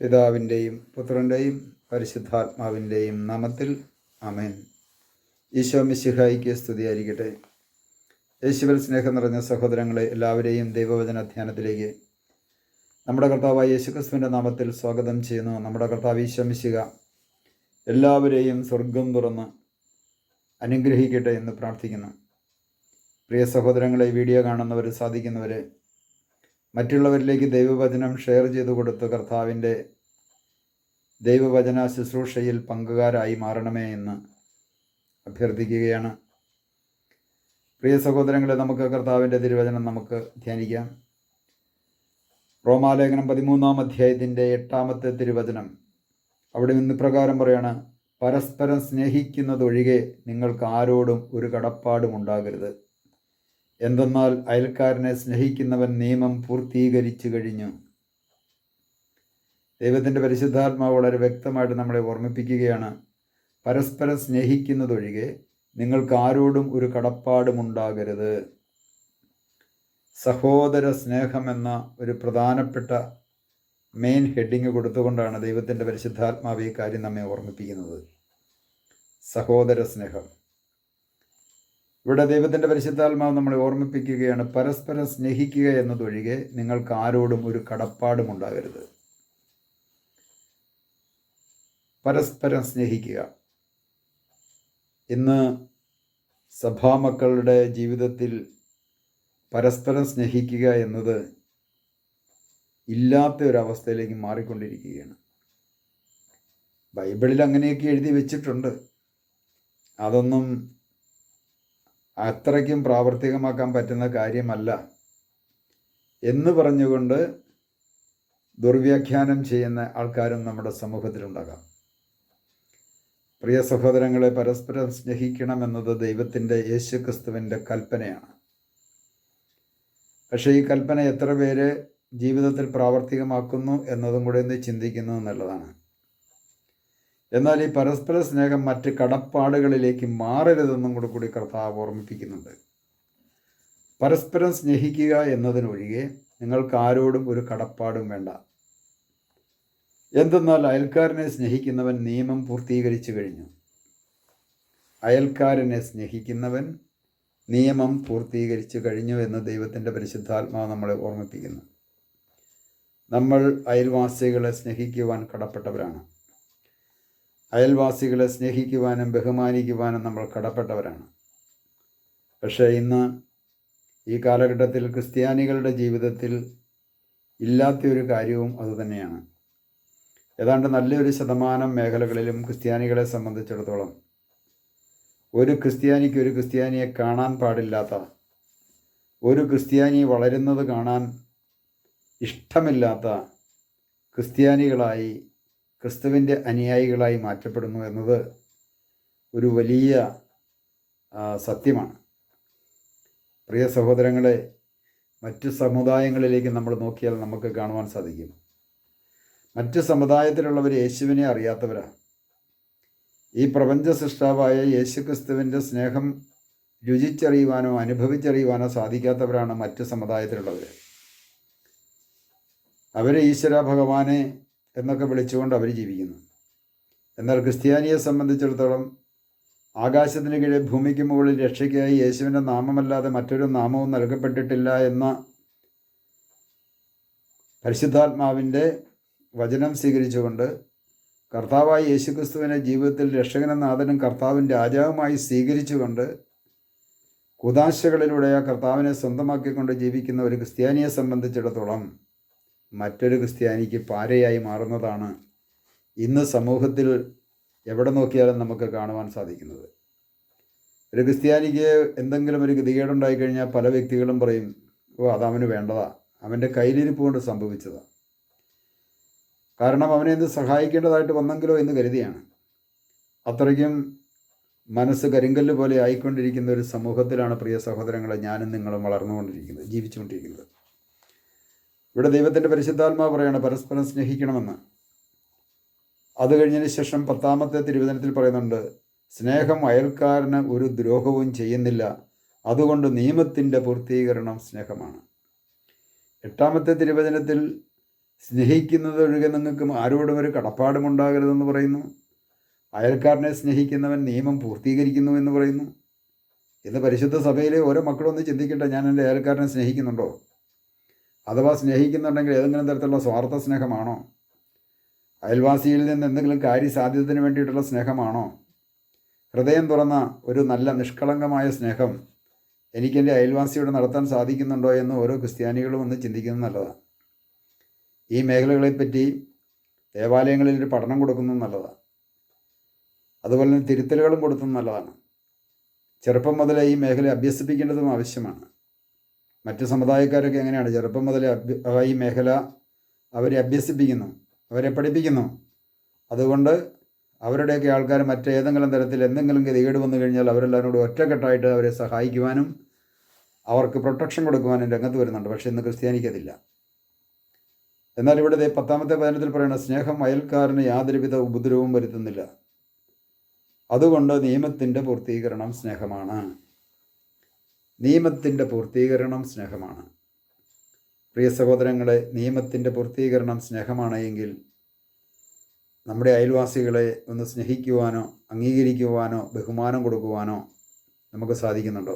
പിതാവിൻ്റെയും പുത്രൻ്റെയും പരിശുദ്ധാത്മാവിൻ്റെയും നാമത്തിൽ ആമേൻ. ഈശോ മിശിഹായിക്ക് സ്തുതിയായിരിക്കട്ടെ. യേശുവിൽ സ്നേഹം നിറഞ്ഞ സഹോദരങ്ങളെ, എല്ലാവരെയും ദൈവവചന ധ്യാനത്തിലേക്ക് നമ്മുടെ കർത്താവായ യേശുക്രിസ്തുവിൻ്റെ നാമത്തിൽ സ്വാഗതം ചെയ്യുന്നു. നമ്മുടെ കർത്താവ് ഈശോ മിശിഹ എല്ലാവരെയും സ്വർഗം തുറന്ന് അനുഗ്രഹിക്കട്ടെ എന്ന് പ്രാർത്ഥിക്കുന്നു. പ്രിയ സഹോദരങ്ങളെ, വീഡിയോ കാണുന്നവർ, സാധിക്കുന്നവർ മറ്റുള്ളവരിലേക്ക് ദൈവവചനം ഷെയർ ചെയ്തു കൊടുത്ത് കർത്താവിൻ്റെ ദൈവവചന ശുശ്രൂഷയിൽ പങ്കുകാരായി മാറണമേ എന്ന് അഭ്യർത്ഥിക്കുകയാണ്. പ്രിയ സഹോദരങ്ങളെ, നമുക്ക് കർത്താവിൻ്റെ തിരുവചനം നമുക്ക് ധ്യാനിക്കാം. റോമാലേഖനം 13-ാം അധ്യായത്തിൻ്റെ 8-ാമത്തെ തിരുവചനം. അവിടെ നിന്ന് പ്രകാരം പറയാണ്: പരസ്പരം സ്നേഹിക്കുന്നതൊഴികെ നിങ്ങൾക്ക് ആരോടും ഒരു കടപ്പാടും ഉണ്ടാകരുത്. എന്തെന്നാൽ അയൽക്കാരനെ സ്നേഹിക്കുന്നവൻ നിയമം പൂർത്തീകരിച്ചു കഴിഞ്ഞു. ദൈവത്തിൻ്റെ പരിശുദ്ധാത്മാവ് വളരെ വ്യക്തമായിട്ട് നമ്മളെ ഓർമ്മിപ്പിക്കുകയാണ്. പരസ്പരം സ്നേഹിക്കുന്നതൊഴികെ നിങ്ങൾക്ക് ആരോടും ഒരു കടപ്പാടും ഉണ്ടാകരുത്. സഹോദര സ്നേഹം എന്ന ഒരു പ്രധാനപ്പെട്ട മെയിൻ ഹെഡിങ് കൊടുത്തുകൊണ്ടാണ് ദൈവത്തിൻ്റെ പരിശുദ്ധാത്മാവ് ഈ കാര്യം നമ്മെ ഓർമ്മിപ്പിക്കുന്നത്. സഹോദര സ്നേഹം. ഇവിടെ ദൈവത്തിൻ്റെ പരിശുദ്ധാത്മാവ് നമ്മളെ ഓർമ്മിപ്പിക്കുകയാണ്, പരസ്പരം സ്നേഹിക്കുക എന്നതൊഴികെ നിങ്ങൾക്ക് ആരോടും ഒരു കടപ്പാടും ഉണ്ടാകരുത്. പരസ്പരം സ്നേഹിക്കുക. ഇന്ന് സഭാമക്കളുടെ ജീവിതത്തിൽ പരസ്പരം സ്നേഹിക്കുക എന്നത് ഇല്ലാത്ത ഒരവസ്ഥയിലേക്ക് മാറിക്കൊണ്ടിരിക്കുകയാണ്. ബൈബിളിൽ അങ്ങനെയൊക്കെ എഴുതി വെച്ചിട്ടുണ്ട്. അതൊന്നും അത്രയ്ക്കും പ്രാവർത്തികമാക്കാൻ പറ്റുന്ന കാര്യമല്ല എന്ന് പറഞ്ഞുകൊണ്ട് ദുർവ്യാഖ്യാനം ചെയ്യുന്ന ആൾക്കാരും നമ്മുടെ സമൂഹത്തിലുണ്ടാകാം. പ്രിയ സഹോദരങ്ങളെ, പരസ്പരം സ്നേഹിക്കണമെന്നത് ദൈവത്തിൻ്റെ യേശുക്രിസ്തുവിൻ്റെ കൽപ്പനയാണ്. പക്ഷേ ഈ കൽപ്പന എത്ര പേര് ജീവിതത്തിൽ പ്രാവർത്തികമാക്കുന്നു എന്നതും കൂടെ ഒന്ന് ചിന്തിക്കുന്നു എന്നുള്ളതാണ്. എന്നാൽ ഈ പരസ്പര സ്നേഹം മറ്റ് കടപ്പാടുകളിലേക്ക് മാറരുതെന്നും കൂടി കർത്താവ് ഓർമ്മിപ്പിക്കുന്നുണ്ട്. പരസ്പരം സ്നേഹിക്കുക എന്നതിനൊഴികെ നിങ്ങൾക്ക് ആരോടും ഒരു കടപ്പാടും വേണ്ട. എന്തെന്നാൽ അയൽക്കാരനെ സ്നേഹിക്കുന്നവൻ നിയമം പൂർത്തീകരിച്ചു കഴിഞ്ഞു. അയൽക്കാരനെ സ്നേഹിക്കുന്നവൻ നിയമം പൂർത്തീകരിച്ചു കഴിഞ്ഞു എന്ന് ദൈവത്തിൻ്റെ പരിശുദ്ധാത്മാവ് നമ്മളെ ഓർമ്മിപ്പിക്കുന്നു. നമ്മൾ അയൽവാസികളെ സ്നേഹിക്കുവാൻ കടപ്പെട്ടവരാണ്. അയൽവാസികളെ സ്നേഹിക്കുവാനും ബഹുമാനിക്കുവാനും നമ്മൾ കടപ്പെട്ടവരാണ്. പക്ഷേ ഇന്ന് ഈ കാലഘട്ടത്തിൽ ക്രിസ്ത്യാനികളുടെ ജീവിതത്തിൽ ഇല്ലാത്തൊരു കാര്യവും അതുതന്നെയാണ്. ഏതാണ്ട് നല്ലൊരു ശതമാനം മേഖലകളിലും ക്രിസ്ത്യാനികളെ സംബന്ധിച്ചിടത്തോളം ഒരു ക്രിസ്ത്യാനിക്ക് ഒരു ക്രിസ്ത്യാനിയെ കാണാൻ പാടില്ലാത്ത, ഒരു ക്രിസ്ത്യാനി വളരുന്നത് കാണാൻ ഇഷ്ടമില്ലാത്ത ക്രിസ്ത്യാനികളായി, ക്രിസ്തുവിൻ്റെ അനുയായികളായി മാറ്റപ്പെടുന്നു എന്നത് ഒരു വലിയ സത്യമാണ്. പ്രിയ സഹോദരങ്ങളെ, മറ്റു സമുദായങ്ങളിലേക്ക് നമ്മൾ നോക്കിയാൽ നമുക്ക് കാണുവാൻ സാധിക്കും, മറ്റു സമുദായത്തിലുള്ളവർ യേശുവിനെ അറിയാത്തവരാണ്. ഈ പ്രപഞ്ച സൃഷ്ടാവായ യേശുക്രിസ്തുവിൻ്റെ സ്നേഹം രുചിച്ചറിയുവാനോ അനുഭവിച്ചറിയുവാനോ സാധിക്കാത്തവരാണ് മറ്റു സമുദായത്തിലുള്ളവർ. അവരെ ഈശ്വര ഭഗവാനെ എന്നൊക്കെ വിളിച്ചുകൊണ്ട് അവർ ജീവിക്കുന്നു. എന്നാൽ ക്രിസ്ത്യാനിയെ സംബന്ധിച്ചിടത്തോളം ആകാശത്തിന് കീഴെ ഭൂമിക്ക് മുകളിൽ രക്ഷയ്ക്കായി യേശുവിൻ്റെ നാമമല്ലാതെ മറ്റൊരു നാമവും നൽകപ്പെട്ടിട്ടില്ല എന്ന പരിശുദ്ധാത്മാവിൻ്റെ വചനം സ്വീകരിച്ചുകൊണ്ട് കർത്താവായ യേശുക്രിസ്തുവിനെ ജീവിതത്തിൽ രക്ഷകനും നാഥനും കർത്താവിൻ രാജാവുമായി സ്വീകരിച്ചുകൊണ്ട് കുദാശകളിലൂടെ ആ കർത്താവിനെ സ്വന്തമാക്കിക്കൊണ്ട് ജീവിക്കുന്ന ഒരു ക്രിസ്ത്യാനിയെ സംബന്ധിച്ചിടത്തോളം മറ്റൊരു ക്രിസ്ത്യാനിക്ക് പാരയായി മാറുന്നതാണ് ഇന്ന് സമൂഹത്തിൽ എവിടെ നോക്കിയാലും നമുക്ക് കാണുവാൻ സാധിക്കുന്നത്. ഒരു ക്രിസ്ത്യാനിക്ക് എന്തെങ്കിലും ഒരു ഗതികേടുണ്ടായിക്കഴിഞ്ഞാൽ പല വ്യക്തികളും പറയും, അതവന് വേണ്ടതാ, അവൻ്റെ കയ്യിലിരിപ്പ് കൊണ്ട് സംഭവിച്ചതാ, കാരണം അവനെ എന്ത് സഹായിക്കേണ്ടതായിട്ട് വന്നെങ്കിലോ എന്ന് കരുതിയാണ്. അത്രയ്ക്കും മനസ്സ് കരിങ്കല്ല് പോലെ ആയിക്കൊണ്ടിരിക്കുന്ന ഒരു സമൂഹത്തിലാണ് പ്രിയ സഹോദരങ്ങളെ ഞാനും നിങ്ങളും വളർന്നുകൊണ്ടിരിക്കുന്നത്, ജീവിച്ചുകൊണ്ടിരിക്കുന്നത്. ഇവിടെ ദൈവത്തിൻ്റെ പരിശുദ്ധാത്മാവ് പറയാണ് പരസ്പരം സ്നേഹിക്കണമെന്ന്. അത് കഴിഞ്ഞതിന് ശേഷം 10-ാമത്തെ തിരുവചനത്തിൽ പറയുന്നുണ്ട്, സ്നേഹം അയൽക്കാരന് ഒരു ദ്രോഹവും ചെയ്യുന്നില്ല, അതുകൊണ്ട് നിയമത്തിൻ്റെ പൂർത്തീകരണം സ്നേഹമാണ്. 8-ാമത്തെ തിരുവചനത്തിൽ സ്നേഹിക്കുന്നതൊഴികെ നിങ്ങൾക്ക് ആരോടും ഒരു കടപ്പാടുമുണ്ടാകരുതെന്ന് പറയുന്നു. അയൽക്കാരനെ സ്നേഹിക്കുന്നവൻ നിയമം പൂർത്തീകരിക്കുന്നു എന്ന് പറയുന്നു. ഇന്ന് പരിശുദ്ധ സഭയിലെ ഓരോ മക്കളും ഒന്ന് ചിന്തിക്കട്ടെ, ഞാൻ എൻ്റെ അയൽക്കാരനെ സ്നേഹിക്കുന്നുണ്ടോ? അഥവാ സ്നേഹിക്കുന്നുണ്ടെങ്കിൽ ഏതെങ്കിലും തരത്തിലുള്ള സ്വാർത്ഥ സ്നേഹമാണോ? അയൽവാസിയിൽ നിന്ന് എന്തെങ്കിലും കാര്യസാധ്യതത്തിന് വേണ്ടിയിട്ടുള്ള സ്നേഹമാണോ? ഹൃദയം തുറന്ന ഒരു നല്ല നിഷ്കളങ്കമായ സ്നേഹം എനിക്കെൻ്റെ അയൽവാസിയോട് നടത്താൻ സാധിക്കുന്നുണ്ടോ എന്ന് ഓരോ ക്രിസ്ത്യാനികളും ഒന്ന് ചിന്തിക്കുന്നത് നല്ലതാണ്. ഈ മേഖലകളെപ്പറ്റി ദേവാലയങ്ങളിൽ ഒരു പഠനം കൊടുക്കുന്നത് നല്ലതാണ്. അതുപോലെ തന്നെ തിരുത്തലുകളും കൊടുക്കുന്നത് നല്ലതാണ്. ചെറുപ്പം മുതലേ ഈ മേഖല അഭ്യസിപ്പിക്കേണ്ടതും ആവശ്യമാണ്. മറ്റ് സമുദായക്കാരൊക്കെ എങ്ങനെയാണ് ചെറുപ്പം മുതലേ ഈ മേഖല അവരെ അഭ്യസിപ്പിക്കുന്നു, അവരെ പഠിപ്പിക്കുന്നു. അതുകൊണ്ട് അവരുടെയൊക്കെ ആൾക്കാർ മറ്റേതെങ്കിലും തരത്തിൽ എന്തെങ്കിലും ഗതികേട് വന്നു കഴിഞ്ഞാൽ അവരെല്ലാവരും കൂടി ഒറ്റക്കെട്ടായിട്ട് അവരെ സഹായിക്കുവാനും അവർക്ക് പ്രൊട്ടക്ഷൻ കൊടുക്കുവാനും രംഗത്ത് വരുന്നുണ്ട്. പക്ഷേ ഇന്ന് ക്രിസ്ത്യാനിക്കതില്ല. എന്നാൽ ഇവിടെ 10-ാമത്തെ വചനത്തിൽ പറയുന്ന സ്നേഹം അയൽക്കാരന് യാതൊരുവിധ ഉപദ്രവവും വരുത്തുന്നില്ല. അതുകൊണ്ട് നിയമത്തിൻ്റെ പൂർത്തീകരണം സ്നേഹമാണ്. നിയമത്തിൻ്റെ പൂർത്തീകരണം സ്നേഹമാണ്. പ്രിയ സഹോദരങ്ങളെ, നിയമത്തിൻ്റെ പൂർത്തീകരണം സ്നേഹമാണ് എങ്കിൽ നമ്മുടെ അയൽവാസികളെ ഒന്ന് സ്നേഹിക്കുവാനോ അംഗീകരിക്കുവാനോ ബഹുമാനം കൊടുക്കുവാനോ നമുക്ക് സാധിക്കുന്നുണ്ടോ?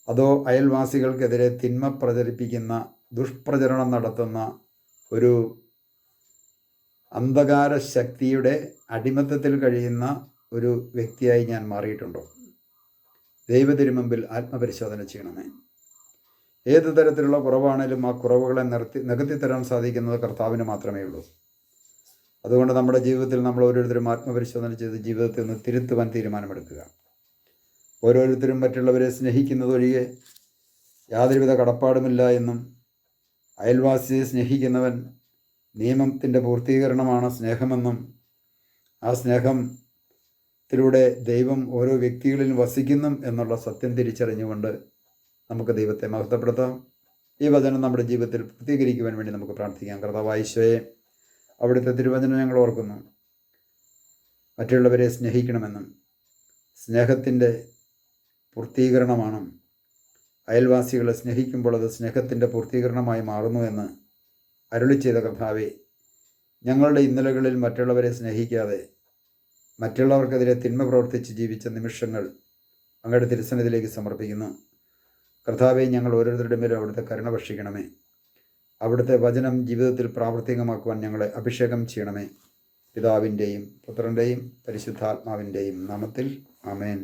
അതോ അയൽവാസികൾക്കെതിരെ തിന്മ പ്രചരിപ്പിക്കുന്ന, ദുഷ്പ്രചരണം നടത്തുന്ന ഒരു അന്ധകാര ശക്തിയുടെ അടിമത്തത്തിൽ കഴിയുന്ന ഒരു വ്യക്തിയായി ഞാൻ മാറിയിട്ടുണ്ടോ? ദൈവത്തിരുമുമ്പിൽ ആത്മപരിശോധന ചെയ്യണമേ. ഏത് തരത്തിലുള്ള കുറവാണേലും ആ കുറവുകളെ നികത്തിത്തരാൻ സാധിക്കുന്നത് കർത്താവിന് മാത്രമേ ഉള്ളൂ. അതുകൊണ്ട് നമ്മുടെ ജീവിതത്തിൽ നമ്മൾ ഓരോരുത്തരും ആത്മപരിശോധന ചെയ്ത് ജീവിതത്തിൽ നിന്ന് തിരുത്തുവാൻ തീരുമാനമെടുക്കുക. ഓരോരുത്തരും മറ്റുള്ളവരെ സ്നേഹിക്കുന്നതൊഴികെ യാതൊരുവിധ കടപ്പാടുമില്ല എന്നും അയൽവാസിയെ സ്നേഹിക്കുന്നവൻ നിയമത്തിൻ്റെ പൂർത്തീകരണമാണ് സ്നേഹമെന്നും ആ സ്നേഹത്തിലൂടെ ദൈവം ഓരോ വ്യക്തികളിലും വസിക്കുന്നു എന്നുള്ള സത്യം തിരിച്ചറിഞ്ഞുകൊണ്ട് നമുക്ക് ദൈവത്തെ മഹത്വപ്പെടുത്താം. ഈ വചനം നമ്മുടെ ജീവിതത്തിൽ പൂർത്തീകരിക്കുവാൻ വേണ്ടി നമുക്ക് പ്രാർത്ഥിക്കാം. കർത്താവായ ഈശോയെ, അവിടുത്തെ തിരുവചനം ഞങ്ങൾ ഓർക്കുന്നു. മറ്റുള്ളവരെ സ്നേഹിക്കണമെന്നും സ്നേഹത്തിൻ്റെ പൂർത്തീകരണമാണ് അയൽവാസികളെ സ്നേഹിക്കുമ്പോൾ അത് സ്നേഹത്തിൻ്റെ പൂർത്തീകരണമായി മാറുന്നു എന്ന് അരുളി ചെയ്ത കർത്താവേ, ഞങ്ങളുടെ ഇന്നലകളിൽ മറ്റുള്ളവരെ സ്നേഹിക്കാതെ മറ്റുള്ളവർക്കെതിരെ തിന്മ പ്രവർത്തിച്ച് ജീവിച്ച നിമിഷങ്ങൾ അങ്ങയുടെ തിരുസന്നിധിയിലേക്ക് സമർപ്പിക്കുന്നു. കർത്താവെ, ഞങ്ങൾ ഓരോരുത്തരുടെ മേലും അവിടുത്തെ കരുണ വർഷിക്കണമേ. അവിടുത്തെ വചനം ജീവിതത്തിൽ പ്രാവർത്തികമാക്കുവാൻ ഞങ്ങളെ അഭിഷേകം ചെയ്യണമേ. പിതാവിൻ്റെയും പുത്രൻ്റെയും പരിശുദ്ധാത്മാവിൻ്റെയും നാമത്തിൽ ആമേൻ.